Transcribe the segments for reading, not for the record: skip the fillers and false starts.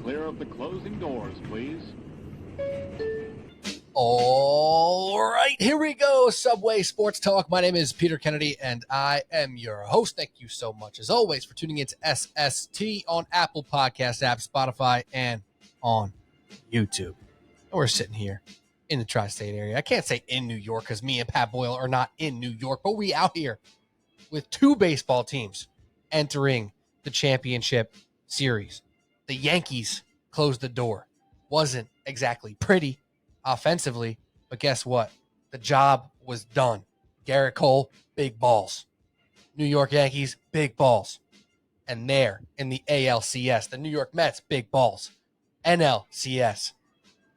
clear of the closing doors, please. All right, here we go. Subway Sports Talk. My name is Peter Kennedy, and I am your host. Thank you so much, as always, for tuning in to SST on Apple Podcast app, Spotify, and on YouTube. And we're sitting here in the tri-state area. I can't say in New York because me and Pat Boyle are not in New York, but we out here with two baseball teams entering the championship series. The Yankees closed the door. Wasn't exactly pretty offensively, but guess what? The job was done. Garrett Cole, big balls. New York Yankees, big balls. And there in the ALCS, the New York Mets, big balls. NLCS,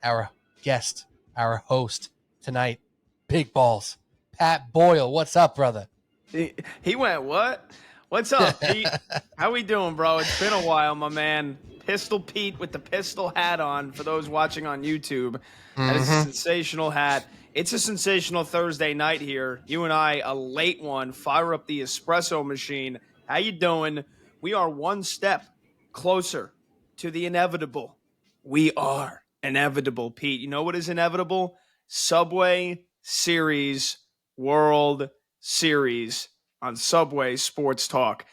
our guest, our host tonight, big balls. Pat Boyle, what's up, brother? He went, what? What's up, Pete? How we doing, bro? It's been a while, my man. Pistol Pete with the pistol hat on for those watching on YouTube. That is a sensational hat. It's a sensational Thursday night here. You and I, a late one. Fire up the espresso machine. How you doing? We are one step closer to the inevitable. We are inevitable, Pete. You know what is inevitable? Subway Series World Series on Subway Sports Talk.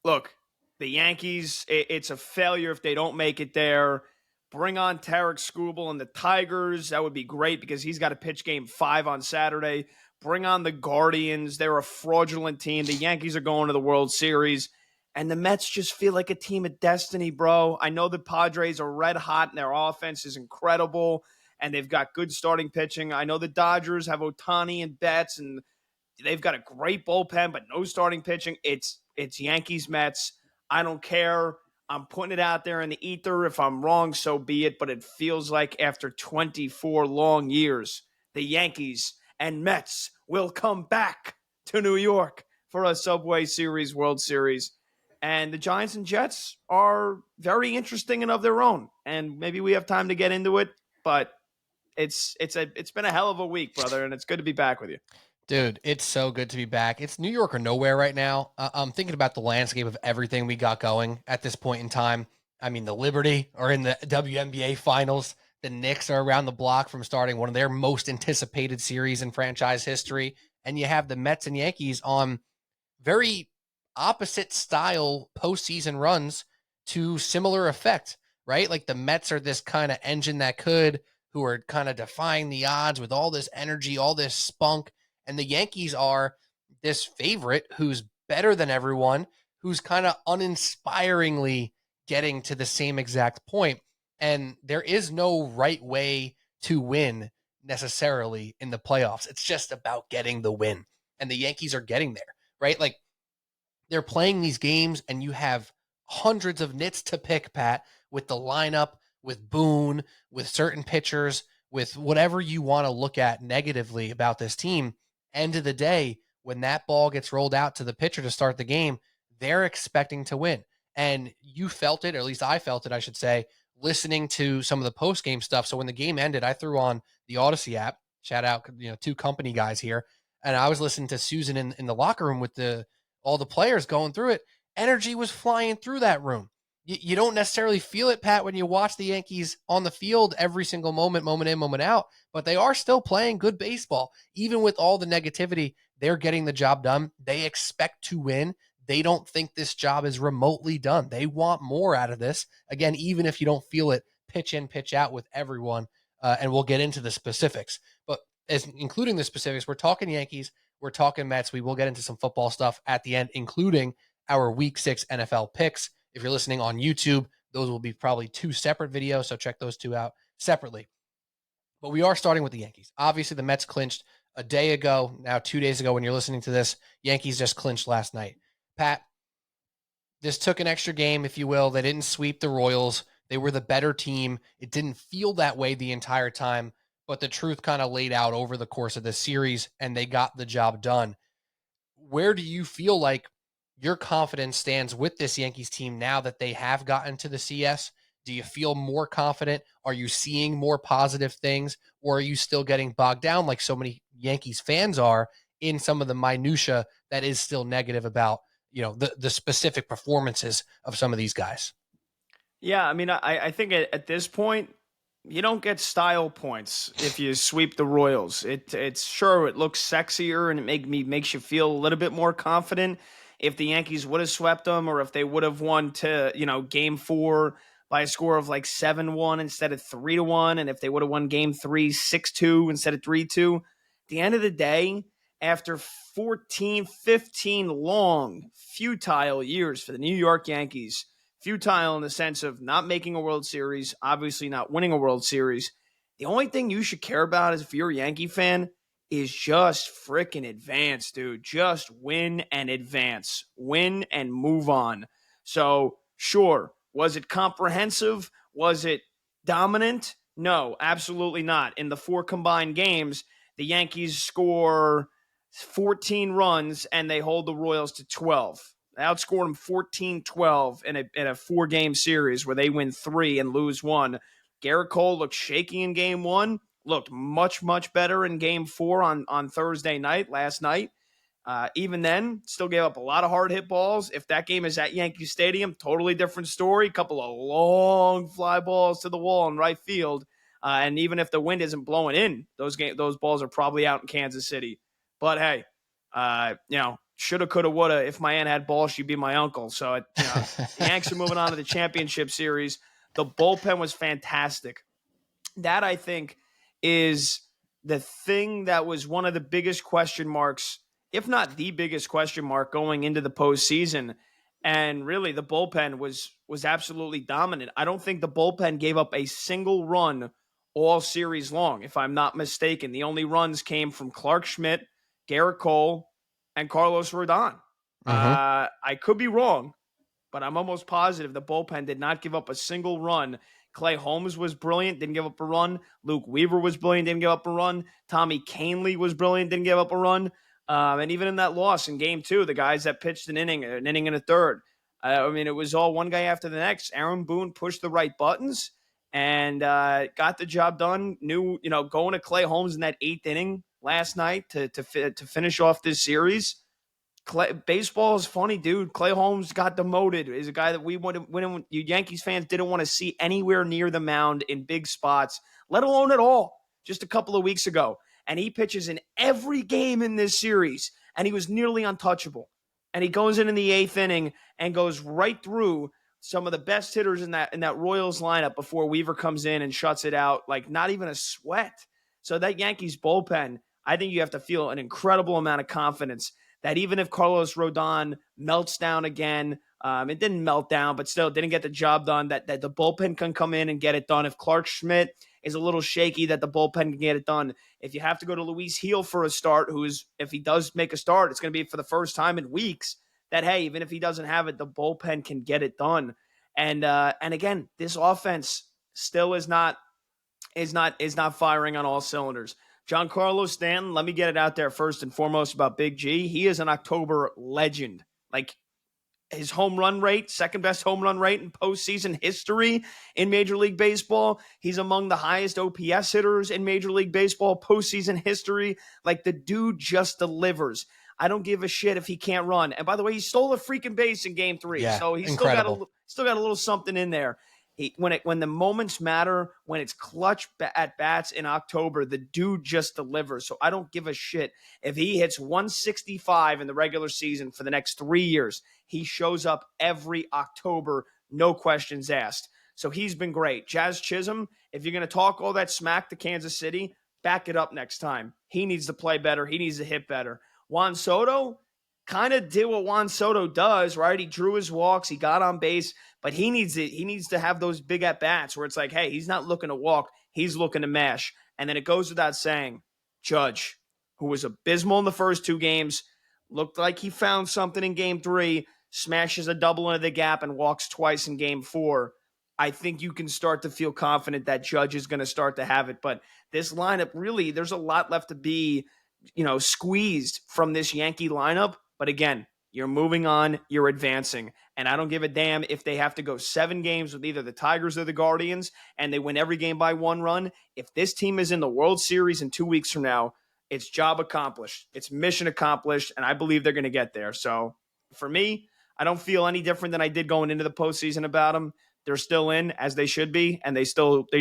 Look, the Yankees, it's a failure if they don't make it there. Bring on Tarek Skubal and the Tigers. That would be great because he's got to pitch game 5 on Saturday. Bring on the Guardians. They're a fraudulent team. The Yankees are going to the World Series. And the Mets just feel like a team of destiny, bro. I know the Padres are red hot and their offense is incredible. And they've got good starting pitching. I know the Dodgers have Ohtani and Betts, and they've got a great bullpen, but no starting pitching. It's Yankees, Mets. I don't care. I'm putting it out there in the ether. If I'm wrong, so be it. But it feels like after 24 long years, the Yankees and Mets will come back to New York for a Subway Series World Series. And the Giants and Jets are very interesting and of their own. And maybe we have time to get into it, but it's been a hell of a week, brother, and it's good to be back with you. Dude, it's so good to be back. It's New York or nowhere right now. I'm thinking about the landscape of everything we got going at this point in time. I mean, the Liberty are in the WNBA finals. The Knicks are around the block from starting one of their most anticipated series in franchise history. And you have the Mets and Yankees on very opposite style postseason runs to similar effect, right? Like the Mets are this kind of engine that could, who are kind of defying the odds with all this energy, all this spunk. And the Yankees are this favorite who's better than everyone, who's kind of uninspiringly getting to the same exact point. And there is no right way to win necessarily in the playoffs. It's just about getting the win. And the Yankees are getting there, right? Like they're playing these games and you have hundreds of nits to pick, Pat, with the lineup, with Boone, with certain pitchers, with whatever you want to look at negatively about this team. End of the day, when that ball gets rolled out to the pitcher to start the game, they're expecting to win. And you felt it, or at least I felt it, I should say, listening to some of the post-game stuff. So when the game ended, I threw on the Odyssey app, shout out, two company guys here, and I was listening to Susan in the locker room with all the players going through it. Energy was flying through that room. You don't necessarily feel it, Pat, when you watch the Yankees on the field every single moment in, moment out, but they are still playing good baseball. Even with all the negativity, they're getting the job done. They expect to win. They don't think this job is remotely done. They want more out of this. Again, even if you don't feel it, pitch in, pitch out with everyone, and we'll get into the specifics. But as including the specifics, we're talking Yankees, we're talking Mets. We will get into some football stuff at the end, including our Week 6 NFL picks. If you're listening on YouTube, those will be probably 2 separate videos, so check those 2 out separately. But we are starting with the Yankees. Obviously, the Mets clinched a day ago, now 2 days ago when you're listening to this. Yankees just clinched last night. Pat, this took an extra game, if you will. They didn't sweep the Royals. They were the better team. It didn't feel that way the entire time, but the truth kind of laid out over the course of this series, and they got the job done. Where do you feel like your confidence stands with this Yankees team now that they have gotten to the CS? Do you feel more confident? Are you seeing more positive things? Or are you still getting bogged down like so many Yankees fans are in some of the minutia that is still negative about, the specific performances of some of these guys? Yeah, I mean, I think at this point, you don't get style points if you sweep the Royals. It's sure it looks sexier and makes you feel a little bit more confident if the Yankees would have swept them or if they would have won to, game 4 by a score of like 7-1 instead of 3-1, and if they would have won game 3 6-2 instead of 3-2. At the end of the day, after 14, 15 long, futile years for the New York Yankees, futile in the sense of not making a World Series, obviously not winning a World Series. The only thing you should care about is if you're a Yankee fan is just freaking advance, dude. Just win and advance. Win and move on. So, sure, was it comprehensive? Was it dominant? No, absolutely not. In the 4 combined games, the Yankees score 14 runs and they hold the Royals to 12. They outscored them 14-12 in a 4-game series where they win 3 and lose 1. Garrett Cole looked shaky in game 1, looked much, much better in game 4 on Thursday night, last night. Even then, still gave up a lot of hard hit balls. If that game is at Yankee Stadium, totally different story. Couple of long fly balls to the wall in right field. And even if the wind isn't blowing in, those balls are probably out in Kansas City. But hey, shoulda, coulda, woulda. If my aunt had balls, she'd be my uncle. So, the Yanks are moving on to the championship series. The bullpen was fantastic. That, I think, is the thing that was one of the biggest question marks, if not the biggest question mark going into the postseason. And really, the bullpen was absolutely dominant. I don't think the bullpen gave up a single run all series long, if I'm not mistaken. The only runs came from Clark Schmidt, Garrett Cole, and Carlos Rodon. I could be wrong, but I'm almost positive the bullpen did not give up a single run. Clay Holmes was brilliant, didn't give up a run. Luke Weaver was brilliant, didn't give up a run. Tommy Kahnle was brilliant, didn't give up a run. And even in that loss in game 2, the guys that pitched an inning and a third, it was all one guy after the next. Aaron Boone pushed the right buttons and got the job done. Going to Clay Holmes in that 8th inning last night to finish off this series. Baseball is funny, dude. Clay Holmes got demoted. Is a guy that you Yankees fans didn't want to see anywhere near the mound in big spots, let alone at all, just a couple of weeks ago. And he pitches in every game in this series, and he was nearly untouchable. And he goes in the 8th inning and goes right through some of the best hitters in that Royals lineup before Weaver comes in and shuts it out, like not even a sweat. So that Yankees bullpen, I think you have to feel an incredible amount of confidence that even if Carlos Rodon melts down again, it didn't melt down, but still didn't get the job done, that the bullpen can come in and get it done. If Clark Schmidt is a little shaky, that the bullpen can get it done. If you have to go to Luis Heel for a start, if he does make a start, it's going to be for the first time in weeks, that, hey, even if he doesn't have it, the bullpen can get it done. And again, this offense still is not firing on all cylinders. Giancarlo Stanton, let me get it out there first and foremost about Big G. He is an October legend. Like, his home run rate, second best home run rate in postseason history in Major League Baseball. He's among the highest OPS hitters in Major League Baseball postseason history. Like, the dude just delivers. I don't give a shit if he can't run. And by the way, he stole a freaking base in game 3. Yeah, so he's incredible. still got a little something in there. When the moments matter, when it's clutch at bats in October, the dude just delivers. So I don't give a shit if he hits 165 in the regular season for the next 3 years. He shows up every October, no questions asked. So he's been great. Jazz Chisholm, if you're going to talk all that smack to Kansas City, back it up next time. He needs to play better. He needs to hit better. Juan Soto kind of did what Juan Soto does, right? He drew his walks, he got on base, but he needs to have those big at-bats where it's like, hey, he's not looking to walk, he's looking to mash. And then it goes without saying, Judge, who was abysmal in the first 2 games, looked like he found something in game 3, smashes a double into the gap and walks twice in game 4. I think you can start to feel confident that Judge is going to start to have it. But this lineup, really, there's a lot left to be, squeezed from this Yankee lineup. But again, you're moving on, you're advancing. And I don't give a damn if they have to go 7 games with either the Tigers or the Guardians and they win every game by 1 run. If this team is in the World Series in 2 weeks from now, it's job accomplished. It's mission accomplished, and I believe they're going to get there. So for me, I don't feel any different than I did going into the postseason about them. they're still in, as they should be, and they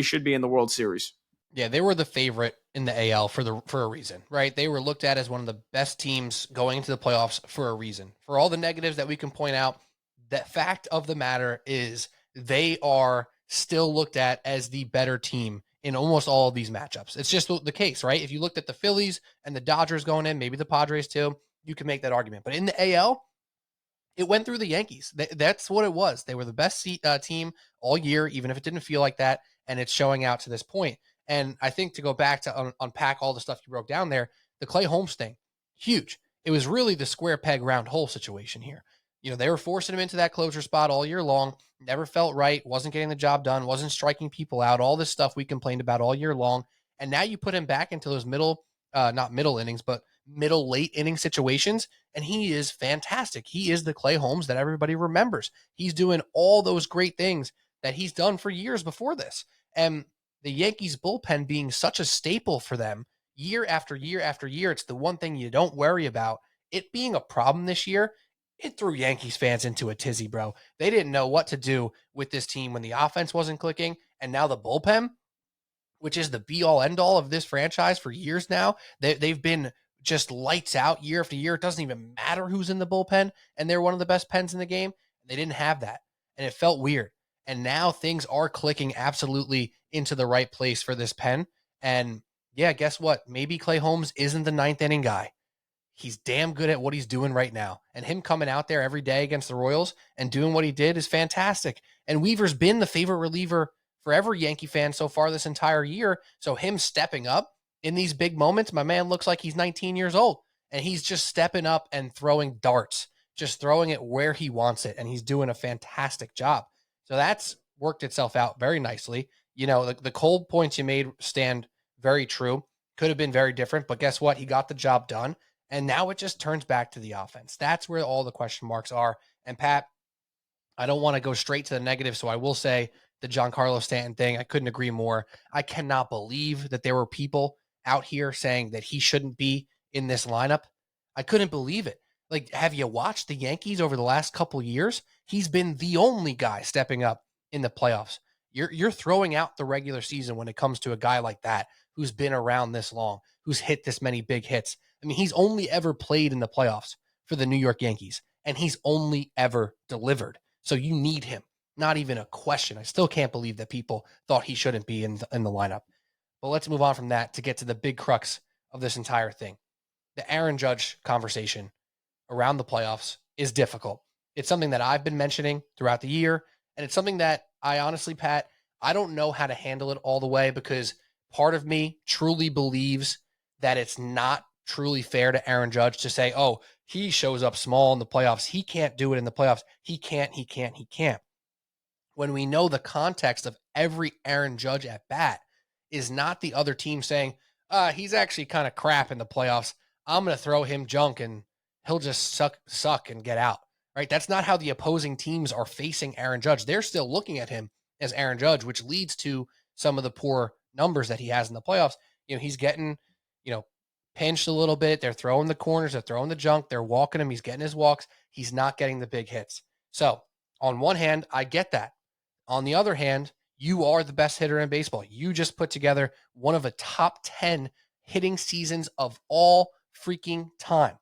should be in the World Series. Yeah, they were the favorite in the AL for a reason, right? They were looked at as one of the best teams going into the playoffs for a reason. For all the negatives that we can point out, the fact of the matter is they are still looked at as the better team in almost all of these matchups. It's just the case, right? If you looked at the Phillies and the Dodgers going in, maybe the Padres too, you can make that argument. But in the AL, it went through the Yankees. That's what it was. They were the best team all year, even if it didn't feel like that, and it's showing out to this point. And I think to go back to unpack all the stuff you broke down there, the Clay Holmes thing, huge. It was really the square peg round hole situation here. You know, they were forcing him into that closer spot all year long, never felt right, wasn't getting the job done, wasn't striking people out, all this stuff we complained about all year long. And now you put him back into those not middle innings, but middle late inning situations, and he is fantastic. He is the Clay Holmes that everybody remembers. He's doing all those great things that he's done for years before this. And the Yankees bullpen being such a staple for them year after year after year, it's the one thing you don't worry about. It being a problem this year, it threw Yankees fans into a tizzy, bro. They didn't know what to do with this team when the offense wasn't clicking, and now the bullpen, which is the be-all, end-all of this franchise for years now, they've been just lights out year after year. It doesn't even matter who's in the bullpen, and they're one of the best pens in the game. They didn't have that, and it felt weird. And now things are clicking absolutely into the right place for this pen. And yeah, guess what? Maybe Clay Holmes isn't the ninth inning guy. He's damn good at what he's doing right now. And him coming out there every day against the Royals and doing what he did is fantastic. And Weaver's been the favorite reliever for every Yankee fan so far this entire year. So him stepping up in these big moments, my man looks like he's 19 years old. And he's just stepping up and throwing darts, just throwing it where he wants it. And he's doing a fantastic job. So that's worked itself out very nicely. You know, the cold points you made stand very true. Could have been very different, but guess what? He got the job done. And now it just turns back to the offense. That's where all the question marks are. And Pat, I don't want to go straight to the negative, so I will say the Giancarlo Stanton thing, I couldn't agree more. I cannot believe that there were people out here saying that he shouldn't be in this lineup. I couldn't believe it. Like, have you watched the Yankees over the last couple years? He's been the only guy stepping up in the playoffs. You're throwing out the regular season when it comes to a guy like that who's been around this long, who's hit this many big hits. I mean, he's only ever played in the playoffs for the New York Yankees, and he's only ever delivered. So you need him. Not even a question. I still can't believe that people thought he shouldn't be in the lineup. But let's move on from that to get to the big crux of this entire thing. The Aaron Judge conversation around the playoffs is difficult. It's something that I've been mentioning throughout the year, and it's something that I honestly, Pat, I don't know how to handle it all the way because part of me truly believes that it's not truly fair to Aaron Judge to say, oh, he shows up small in the playoffs. He can't do it in the playoffs. He can't. When we know the context of every Aaron Judge at bat is not the other team saying, he's actually kind of crap in the playoffs. I'm going to throw him junk and he'll just suck and get out, right? That's not how the opposing teams are facing Aaron Judge. They're still looking at him as Aaron Judge, which leads to some of the poor numbers that he has in the playoffs. You know, he's getting, pinched a little bit. They're throwing the corners, they're throwing the junk, they're walking him. He's getting his walks. He's not getting the big hits. So on one hand, I get that. On the other hand, you are the best hitter in baseball. You just put together one of the top 10 hitting seasons of all freaking time.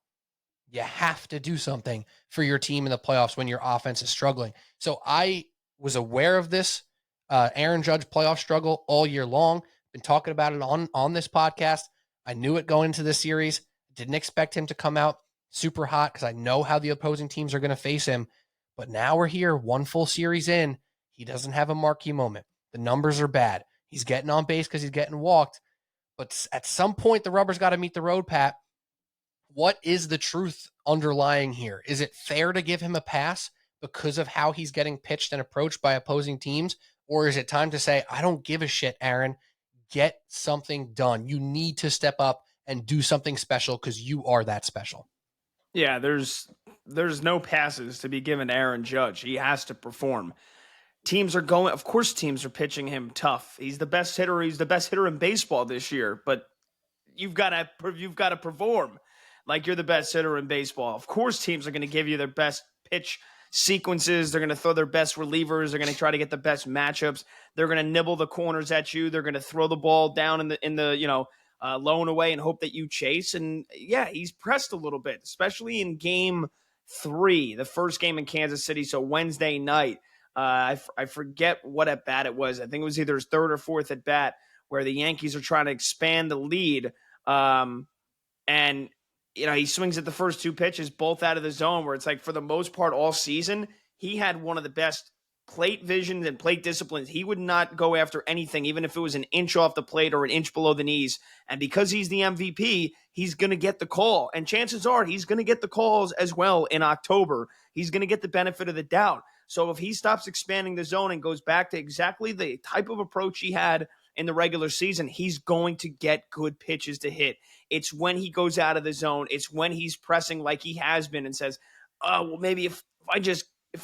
You have to do something for your team in the playoffs when your offense is struggling. So I was aware of this Aaron Judge playoff struggle all year long. Been talking about it on this podcast. I knew it going into this series. Didn't expect him to come out super hot because I know how the opposing teams are going to face him. But now we're here, one full series in. He doesn't have a marquee moment. The numbers are bad. He's getting on base because he's getting walked. But at some point, the rubber's got to meet the road, Pat. What is the truth underlying here? Is it fair to give him a pass because of how he's getting pitched and approached by opposing teams? Or is it time to say, I don't give a shit, Aaron. Get something done. You need to step up and do something special because you are that special. Yeah, there's no passes to be given to Aaron Judge. He has to perform. Of course teams are pitching him tough. He's the best hitter. He's the best hitter in baseball this year, but you've got to perform like you're the best hitter in baseball. Of course teams are going to give you their best pitch sequences. They're going to throw their best relievers. They're going to try to get the best matchups. They're going to nibble the corners at you. They're going to throw the ball down in the low and away and hope that you chase. And yeah, he's pressed a little bit, especially in game 3, the first game in Kansas City. So Wednesday night, I forget what at bat it was. I think it was either his 3rd or 4th at bat where the Yankees are trying to expand the lead. And he swings at the first 2 pitches, both out of the zone, where it's like for the most part all season, he had one of the best plate visions and plate disciplines. He would not go after anything, even if it was an inch off the plate or an inch below the knees. And because he's the MVP, he's going to get the call. And chances are he's going to get the calls as well in October. He's going to get the benefit of the doubt. So if he stops expanding the zone and goes back to exactly the type of approach he had in the regular season, he's going to get good pitches to hit. It's when he goes out of the zone. It's when he's pressing like he has been and says, oh, well, maybe if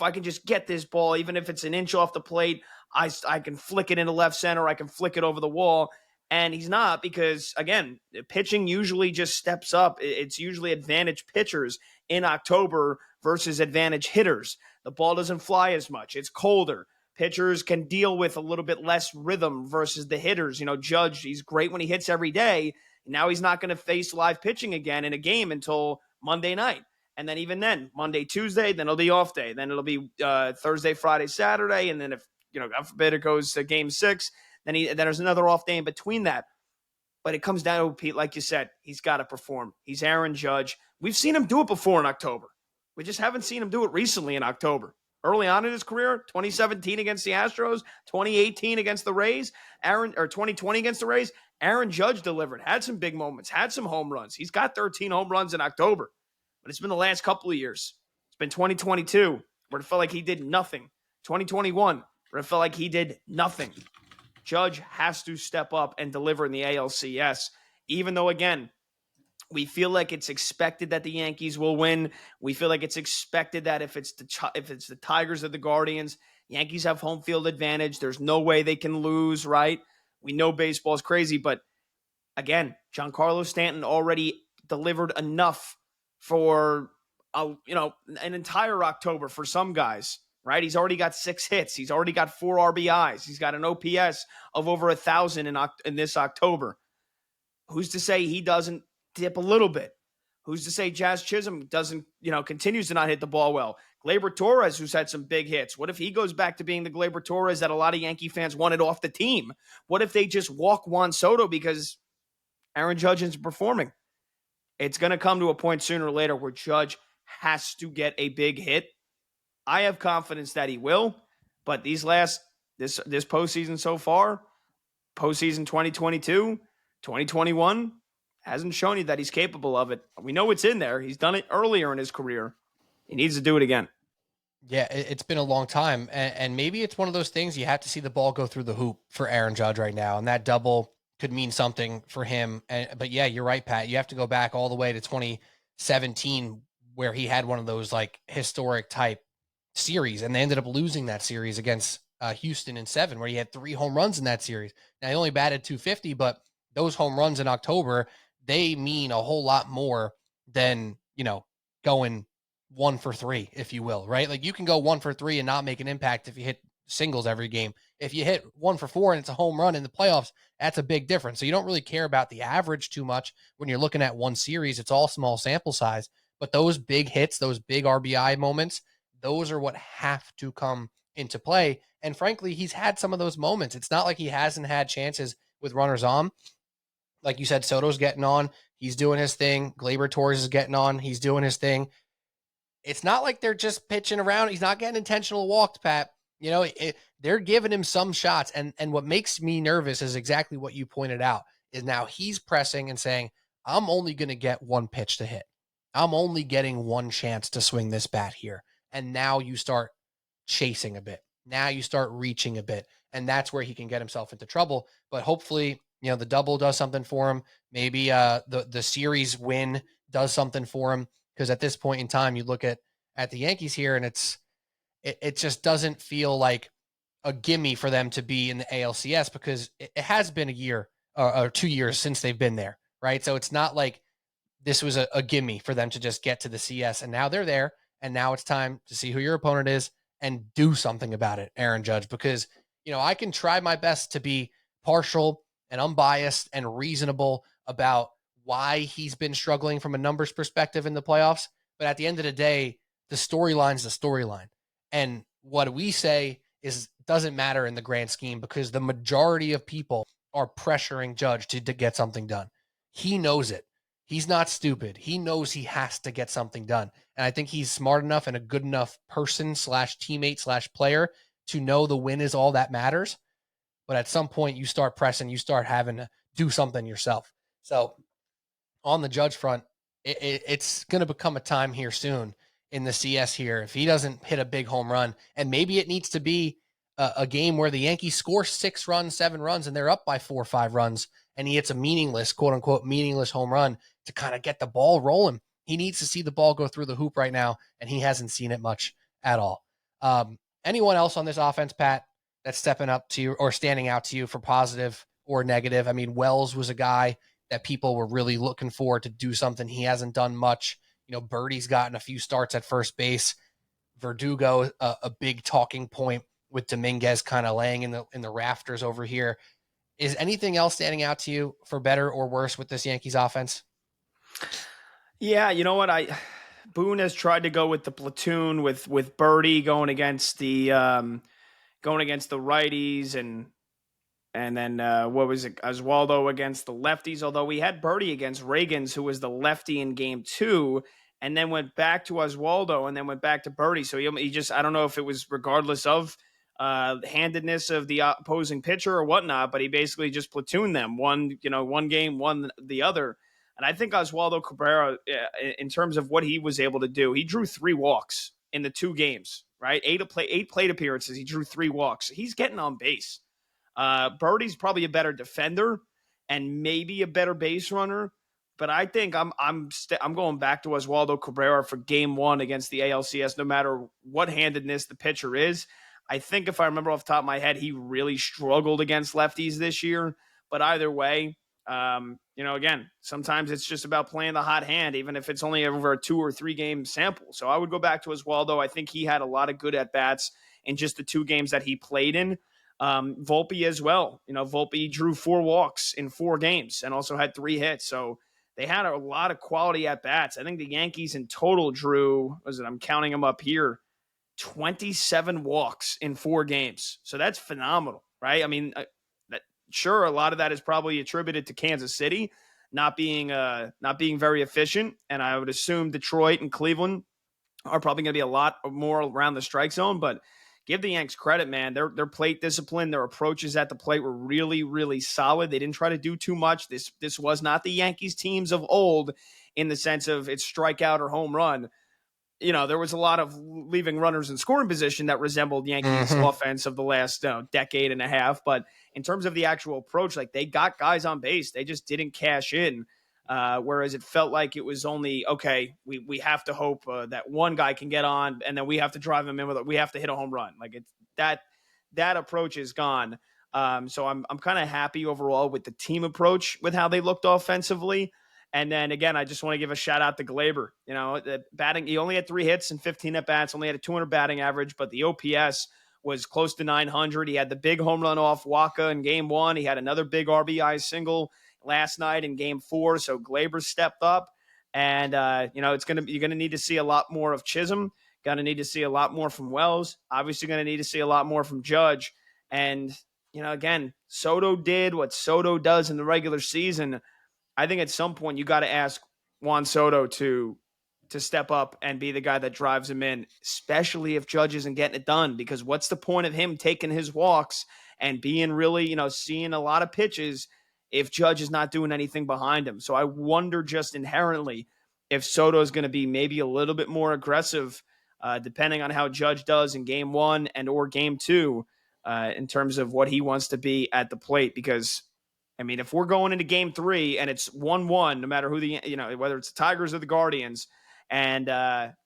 I can just get this ball, even if it's an inch off the plate, I can flick it into left center. I can flick it over the wall. And he's not, because, again, pitching usually just steps up. It's usually advantage pitchers in October versus advantage hitters. The ball doesn't fly as much. It's colder. Pitchers can deal with a little bit less rhythm versus the hitters. Judge, he's great when he hits every day. Now he's not going to face live pitching again in a game until Monday night. And then even then, Monday, Tuesday, then it'll be off day. Then it'll be Thursday, Friday, Saturday. And then if, God forbid, it goes to game 6, then there's another off day in between that. But it comes down to, Pete, like you said, he's got to perform. He's Aaron Judge. We've seen him do it before in October. We just haven't seen him do it recently in October. Early on in his career, 2017 against the Astros, 2018 against the Rays, 2020 against the Rays, Aaron Judge delivered, had some big moments, had some home runs. He's got 13 home runs in October. But it's been the last couple of years. It's been 2022, where it felt like he did nothing. 2021, where it felt like he did nothing. Judge has to step up and deliver in the ALCS, even though, again, we feel like it's expected that the Yankees will win. We feel like it's expected that if it's the Tigers or the Guardians, Yankees have home field advantage. There's no way they can lose, right? We know baseball's crazy, but again, Giancarlo Stanton already delivered enough for an entire October for some guys, right? He's already got 6 hits. He's already got 4 RBIs. He's got an OPS of over 1,000 in this October. Who's to say he doesn't dip a little bit? Who's to say Jazz Chisholm doesn't, continues to not hit the ball well? Gleyber Torres, who's had some big hits. What if he goes back to being the Gleyber Torres that a lot of Yankee fans wanted off the team? What if they just walk Juan Soto because Aaron Judge isn't performing? It's going to come to a point sooner or later where Judge has to get a big hit. I have confidence that he will, but this postseason so far, postseason 2022, 2021, hasn't shown you that he's capable of it. We know it's in there. He's done it earlier in his career. He needs to do it again. Yeah, it's been a long time. And maybe it's one of those things you have to see the ball go through the hoop for Aaron Judge right now. And that double could mean something for him. But yeah, you're right, Pat. You have to go back all the way to 2017 where he had one of those like historic type series. And they ended up losing that series against Houston in 7, where he had 3 home runs in that series. Now, he only batted .250, but those home runs in October, they mean a whole lot more than, going 1 for 3, if you will, right? Like you can go 1 for 3 and not make an impact if you hit singles every game. If you hit 1 for 4 and it's a home run in the playoffs, that's a big difference. So you don't really care about the average too much when you're looking at one series. It's all small sample size, but those big hits, those big RBI moments, those are what have to come into play. And frankly, he's had some of those moments. It's not like he hasn't had chances with runners on. Like you said, Soto's getting on. He's doing his thing. Gleyber Torres is getting on. He's doing his thing. It's not like they're just pitching around. He's not getting intentional walks, Pat. They're giving him some shots. And what makes me nervous is exactly what you pointed out, is now he's pressing and saying, I'm only going to get 1 pitch to hit. I'm only getting 1 chance to swing this bat here. And now you start chasing a bit. Now you start reaching a bit. And that's where he can get himself into trouble. But hopefully, the double does something for him. Maybe the series win does something for him. Because at this point in time, you look at the Yankees here, and it just doesn't feel like a gimme for them to be in the ALCS, because it has been a year or 2 years since they've been there, right? So it's not like this was a gimme for them to just get to the CS, and now they're there, And now it's time to see who your opponent is and do something about it, Aaron Judge, because, I can try my best to be partial and unbiased and reasonable about why he's been struggling from a numbers perspective in the playoffs. But at the end of the day, the storyline's the storyline. And what we say doesn't matter in the grand scheme because the majority of people are pressuring Judge to get something done. He knows it. He's not stupid. He knows he has to get something done. And I think he's smart enough and a good enough person / teammate / player to know the win is all that matters. But at some point you start pressing, you start having to do something yourself. So on the Judge front, it's going to become a time here soon in the CS here. If he doesn't hit a big home run, and maybe it needs to be a game where the Yankees score 6 runs, 7 runs, and they're up by 4 or 5 runs, and he hits a meaningless, quote unquote, meaningless home run to kind of get the ball rolling. He needs to see the ball go through the hoop right now, and he hasn't seen it much at all. Anyone else on this offense, Pat, that's stepping up to you or standing out to you for positive or negative? I mean, Wells was a guy that people were really looking for to do something. He hasn't done much. Birdie's gotten a few starts at first base. Verdugo, a big talking point with Dominguez kind of laying in the rafters over here. Is anything else standing out to you for better or worse with this Yankees offense? Yeah, you know what? Boone has tried to go with the platoon with Birdie going against the righties and then what was it? Oswaldo against the lefties. Although we had Birdie against Reagans, who was the lefty in Game 2, and then went back to Oswaldo and then went back to Birdie. So he just, I don't know if it was regardless of handedness of the opposing pitcher or whatnot, but he basically just platooned them. One game, one the other. And I think Oswaldo Cabrera, in terms of what he was able to do, he drew 3 walks in the 2 games, right? 8 plate appearances. He drew 3 walks. He's getting on base. Birdie's probably a better defender and maybe a better base runner, but I think I'm going back to Oswaldo Cabrera for Game 1 against the ALCS. No matter what handedness the pitcher is, I think if I remember off the top of my head, he really struggled against lefties this year. But either way, again, sometimes it's just about playing the hot hand, even if it's only over a 2 or 3 game sample. So I would go back to Oswaldo. I think he had a lot of good at bats in just the 2 games that he played in. Volpe as well. Volpe drew 4 walks in 4 games and also had 3 hits. So they had a lot of quality at bats. I think the Yankees in total drew, I'm counting them up here, 27 walks in 4 games. So that's phenomenal, right? I mean, sure, a lot of that is probably attributed to Kansas City not being very efficient. And I would assume Detroit and Cleveland are probably going to be a lot more around the strike zone, but give the Yanks credit, man. Their plate discipline, their approaches at the plate were really, really solid. They didn't try to do too much. This was not the Yankees teams of old in the sense of it's strikeout or home run. There was a lot of leaving runners in scoring position that resembled Yankees offense of the last decade and a half. But in terms of the actual approach, like they got guys on base, they just didn't cash in. Whereas it felt like it was only, okay, we have to hope that one guy can get on and then we have to drive him in we have to hit a home run. Like it's that approach is gone. So I'm kind of happy overall with the team approach with how they looked offensively. And then again, I just want to give a shout out to Glaber. The batting, he only had 3 hits and 15 at bats, only had a 200 batting average, but the OPS was close to 900. He had the big home run off Waka in Game 1. He had another big RBI single last night in Game 4. So Glaber stepped up, and you're gonna need to see a lot more of Chisholm. Gonna need to see a lot more from Wells. Obviously, gonna need to see a lot more from Judge. And again, Soto did what Soto does in the regular season. I think at some point you got to ask Juan Soto to step up and be the guy that drives him in, especially if Judge isn't getting it done. Because what's the point of him taking his walks and being really, seeing a lot of pitches if Judge is not doing anything behind him? So I wonder just inherently if Soto is going to be maybe a little bit more aggressive, depending on how Judge does in Game 1 and or Game 2, in terms of what he wants to be at the plate. Because I mean, if we're going into Game 3 and it's 1-1, no matter who whether it's the Tigers or the Guardians, and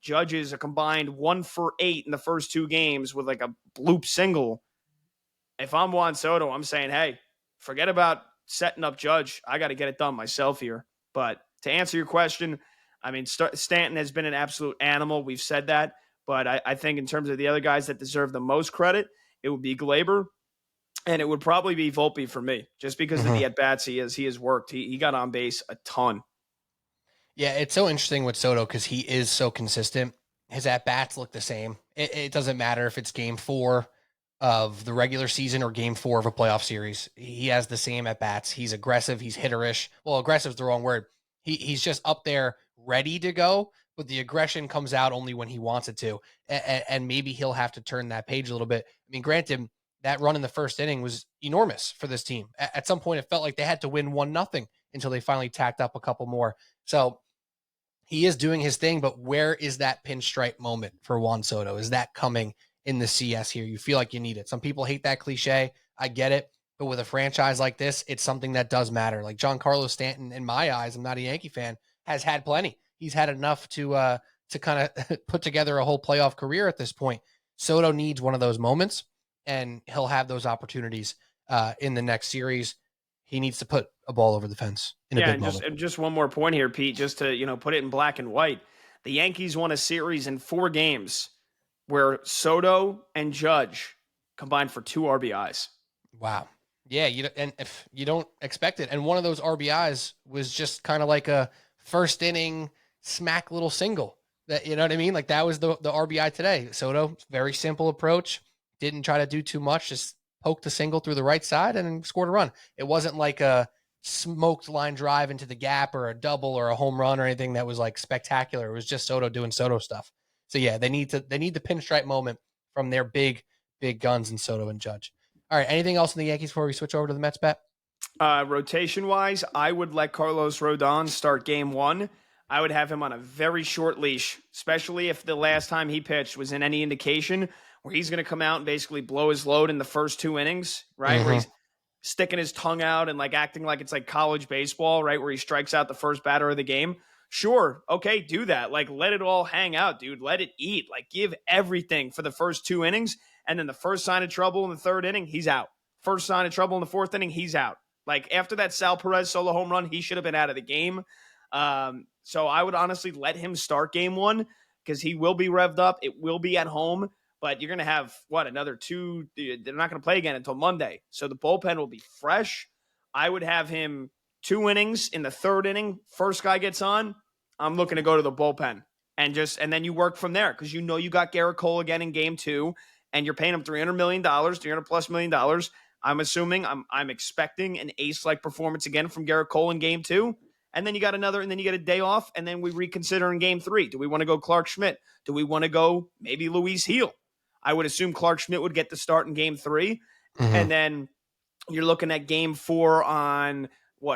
Judge is a combined 1 for 8 in the first 2 games with like a bloop single. If I'm Juan Soto, I'm saying, hey, forget about setting up Judge. I got to get it done myself here. But to answer your question, I mean, Stanton has been an absolute animal. We've said that. But I think in terms of the other guys that deserve the most credit, it would be Glaber, and it would probably be Volpe for me, just because of the at-bats he has worked. He got on base a ton. Yeah, it's so interesting with Soto because he is so consistent. His at-bats look the same. It doesn't matter if it's game 4 of the regular season or game 4 of a playoff series. He has the same at-bats. He's aggressive. He's hitterish. Well, aggressive is the wrong word. He's just up there ready to go, but the aggression comes out only when he wants it to. And maybe he'll have to turn that page a little bit. I mean, granted, that run in the first inning was enormous for this team. At some point, it felt like they had to win 1-0 until they finally tacked up a couple more. So he is doing his thing, but where is that pinstripe moment for Juan Soto? Is that coming in the CS here? You feel like you need it. Some people hate that cliche. I get it. But with a franchise like this, it's something that does matter. Like Giancarlo Stanton, in my eyes, I'm not a Yankee fan, has had plenty. He's had enough to kind of put together a whole playoff career at this point. Soto needs one of those moments, and he'll have those opportunities in the next series. He needs to put a ball over the fence in a big moment. And just one more point here, Pete, just to put it in black and white. The Yankees won a series in 4 games where Soto and Judge combined for 2 RBIs. Wow. Yeah, and if you don't expect it, and one of those RBIs was just kind of like a first inning smack little single. That, you know what I mean? Like that was the RBI today. Soto, very simple approach, didn't try to do too much, just poked the single through the right side and scored a run. It wasn't like a smoked line drive into the gap or a double or a home run or anything that was like spectacular. It was just Soto doing Soto stuff. So yeah, they need the pinstripe moment from their big guns in Soto and Judge. All right, anything else in the Yankees before we switch over to the Mets bet? Rotation-wise, I would let Carlos Rodon start game 1. I would have him on a very short leash, especially if the last time he pitched was in any indication, where he's going to come out and basically blow his load in the first 2 innings, right? Where he's sticking his tongue out and like acting like it's like college baseball, right? Where he strikes out the first batter of the game. Sure. Okay. Do that. Like, let it all hang out, dude. Let it eat. Like, give everything for the first 2 innings. And then the first sign of trouble in the 3rd inning, he's out. First sign of trouble in the 4th inning, he's out. Like, after that Sal Perez solo home run, he should have been out of the game. So I would honestly let him start game 1 because he will be revved up. It will be at home. But you're going to have, another 2? They're not going to play again until Monday. So the bullpen will be fresh. I would have him 2 innings in the 3rd inning. First guy gets on, I'm looking to go to the bullpen. And then you work from there because you got Garrett Cole again in game 2, and you're paying him $300 million, $300+ million. I'm assuming, I'm expecting an ace-like performance again from Garrett Cole in game 2. And then you got a day off, and then we reconsider in game 3. Do we want to go Clark Schmidt? Do we want to go maybe Luis Heel? I would assume Clark Schmidt would get the start in game 3. And then you're looking at game 4 on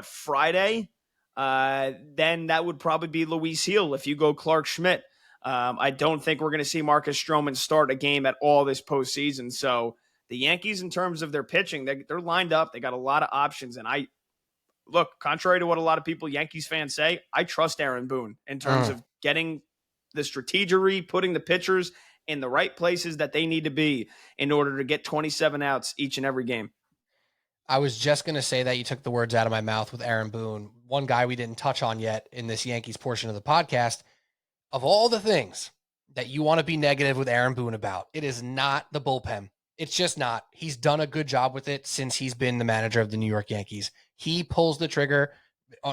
Friday? Then that would probably be Luis Heel if you go Clark Schmidt. I don't think we're going to see Marcus Stroman start a game at all this postseason. So the Yankees, in terms of their pitching, they're lined up. They got a lot of options. And contrary to what a lot of people, Yankees fans, say, I trust Aaron Boone in terms of getting the strategery, putting the pitchers in the right places that they need to be in order to get 27 outs each and every game. I was just going to say that. You took the words out of my mouth with Aaron Boone. One guy we didn't touch on yet in this Yankees portion of the podcast. Of all the things that you want to be negative with Aaron Boone about, it is not the bullpen. It's just not. He's done a good job with it since he's been the manager of the New York Yankees. He pulls the trigger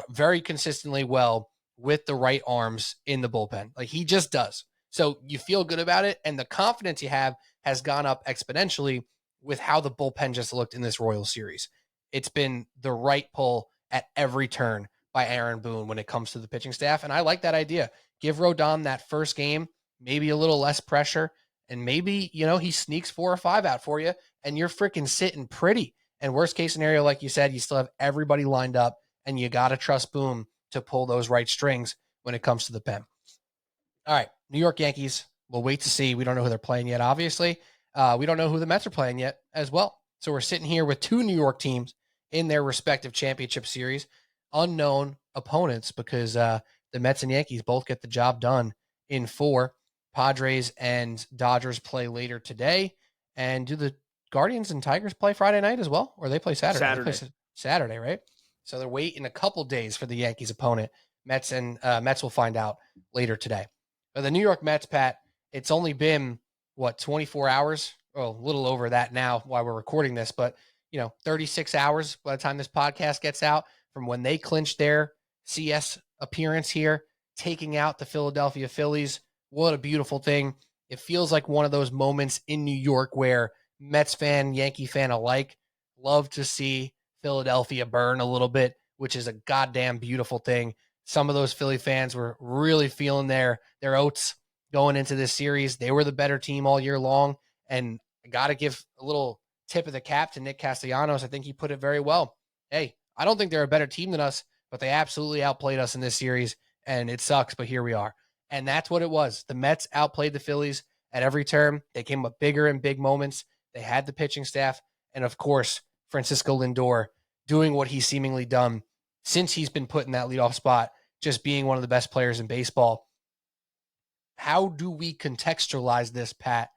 very consistently well with the right arms in the bullpen. Like, he just does. So you feel good about it, and the confidence you have has gone up exponentially with how the bullpen just looked in this Royals series. It's been the right pull at every turn by Aaron Boone when it comes to the pitching staff, and I like that idea. Give Rodon that first game, maybe a little less pressure, and maybe, he sneaks 4 or 5 out for you, and you're freaking sitting pretty. And worst case scenario, like you said, you still have everybody lined up, and you got to trust Boone to pull those right strings when it comes to the pen. All right, New York Yankees. We'll wait to see. We don't know who they're playing yet, obviously. We don't know who the Mets are playing yet as well. So we're sitting here with 2 New York teams in their respective championship series, unknown opponents, because the Mets and Yankees both get the job done in 4. Padres and Dodgers play later today. And do the Guardians and Tigers play Friday night as well? Or they play Saturday? They play Saturday, right? So they're waiting a couple days for the Yankees opponent. Mets will find out later today. But the New York Mets, Pat, it's only been 24 hours? Oh, a little over that now while we're recording this, but 36 hours by the time this podcast gets out from when they clinched their CS appearance here, taking out the Philadelphia Phillies. What a beautiful thing. It feels like one of those moments in New York where Mets fan, Yankee fan alike love to see Philadelphia burn a little bit, which is a goddamn beautiful thing. Some of those Philly fans were really feeling their oats going into this series. They were the better team all year long, and I got to give a little tip of the cap to Nick Castellanos. I think he put it very well. Hey, I don't think they're a better team than us, but they absolutely outplayed us in this series, and it sucks, but here we are. And that's what it was. The Mets outplayed the Phillies at every turn. They came up bigger in big moments. They had the pitching staff, and of course, Francisco Lindor doing what he's seemingly done since he's been put in that leadoff spot, just being one of the best players in baseball. How do we contextualize this, Pat,